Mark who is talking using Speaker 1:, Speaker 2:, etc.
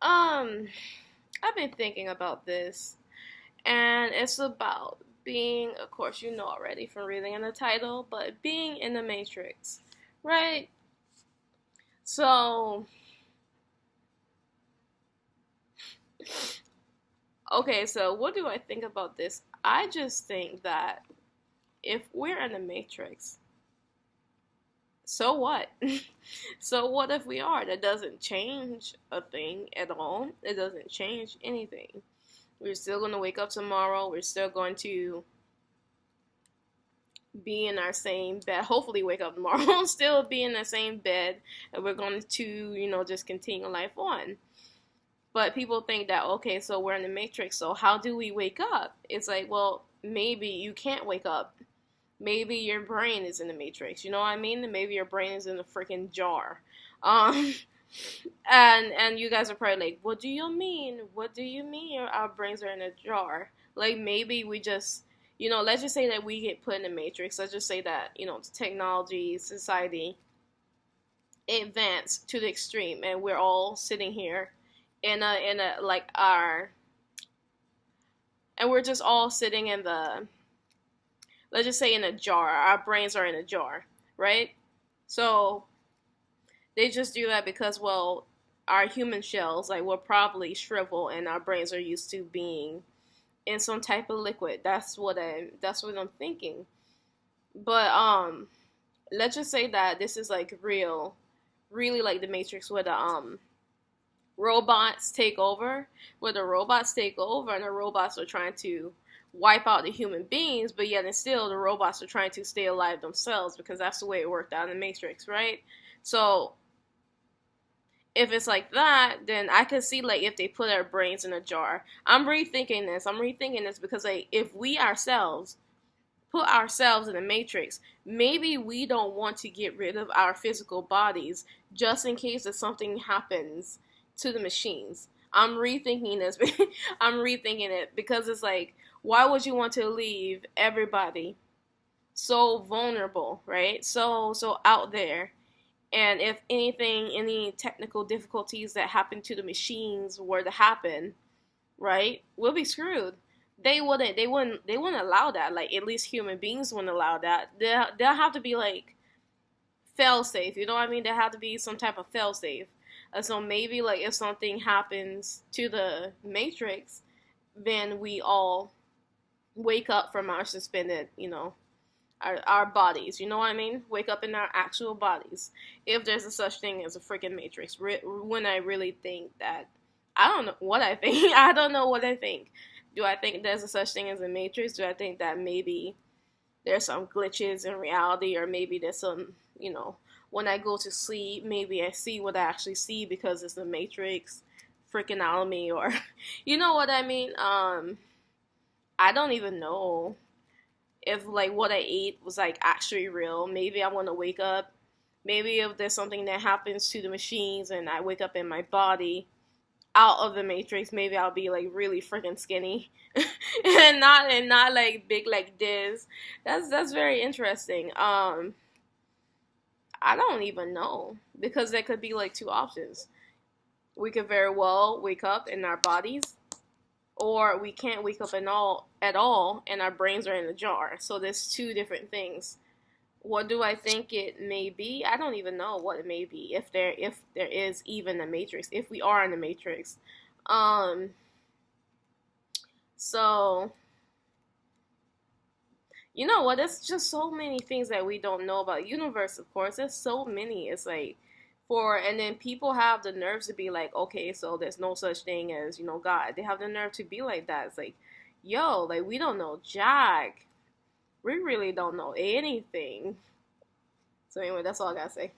Speaker 1: Um, I've been thinking about this, and it's about being, of course, you know already from reading in the title, but being in the Matrix, right? So, okay, so what do I think about this? I just think that if we're in the Matrix, so what? So what if we are? That doesn't change a thing at all. It doesn't change anything. We're still going to wake up tomorrow. We're still going to be in our same bed. Hopefully, wake up tomorrow, still be in the same bed, and we're going to, just continue life on. But people think that, okay, so we're in the Matrix, so how do we wake up? It's like, well, maybe you can't wake up. Maybe your brain is in the Matrix. You know what I mean? Maybe your brain is in a freaking jar. Um, and you guys are probably like, what do you mean? What do you mean our brains are in a jar? Like maybe we just, let's just say that we get put in the Matrix. Let's just say that, technology, society advanced to the extreme, and we're all sitting here in a like our, and we're just all sitting in the, let's just say in a jar. Our brains are in a jar, right? So they just do that because, well, our human shells, like, will probably shrivel, and our brains are used to being in some type of liquid. That's what I'm thinking. But let's just say that this is like real, really like the Matrix, where the robots take over, and the robots are trying to wipe out the human beings, but yet and still the robots are trying to stay alive themselves because that's the way it worked out in the Matrix, right? So if it's like that, then I could see like if they put our brains in a jar. I'm rethinking this because like if we ourselves put ourselves in the Matrix, maybe we don't want to get rid of our physical bodies just in case if something happens to the machines. I'm rethinking this. I'm rethinking it because it's like, why would you want to leave everybody so vulnerable, right? So out there, and if anything, any technical difficulties that happen to the machines were to happen, right, we'll be screwed. They wouldn't allow that. Like at least human beings wouldn't allow that. They'll have to be like fail safe. You know what I mean? There have to be some type of fail safe. So maybe like if something happens to the Matrix, then we all wake up from our suspended, our bodies. You know what I mean? Wake up in our actual bodies. If there's a such thing as a freaking Matrix, when I really think that, I don't know what I think. I don't know what I think. Do I think there's a such thing as a Matrix? Do I think that maybe there's some glitches in reality, or maybe there's some, when I go to sleep, maybe I see what I actually see because it's the Matrix freaking out of me, or you know what I mean? I don't even know if like what I ate was like actually real. Maybe I want to wake up. Maybe if there's something that happens to the machines and I wake up in my body out of the Matrix, maybe I'll be like really freaking skinny and not like big like this. That's very interesting. I don't even know because there could be like two options. We could very well wake up in our bodies, or we can't wake up at all and our brains are in a jar. So there's two different things. What do I think it may be? I don't even know what it may be, if there is even a Matrix, if we are in the Matrix. Um so you know what? There's just so many things that we don't know about universe, of course. There's so many. It's like and then people have the nerves to be like, okay, so there's no such thing as, God. They have the nerve to be like that. It's like, yo, like we don't know Jack. We really don't know anything. So anyway, that's all I gotta say.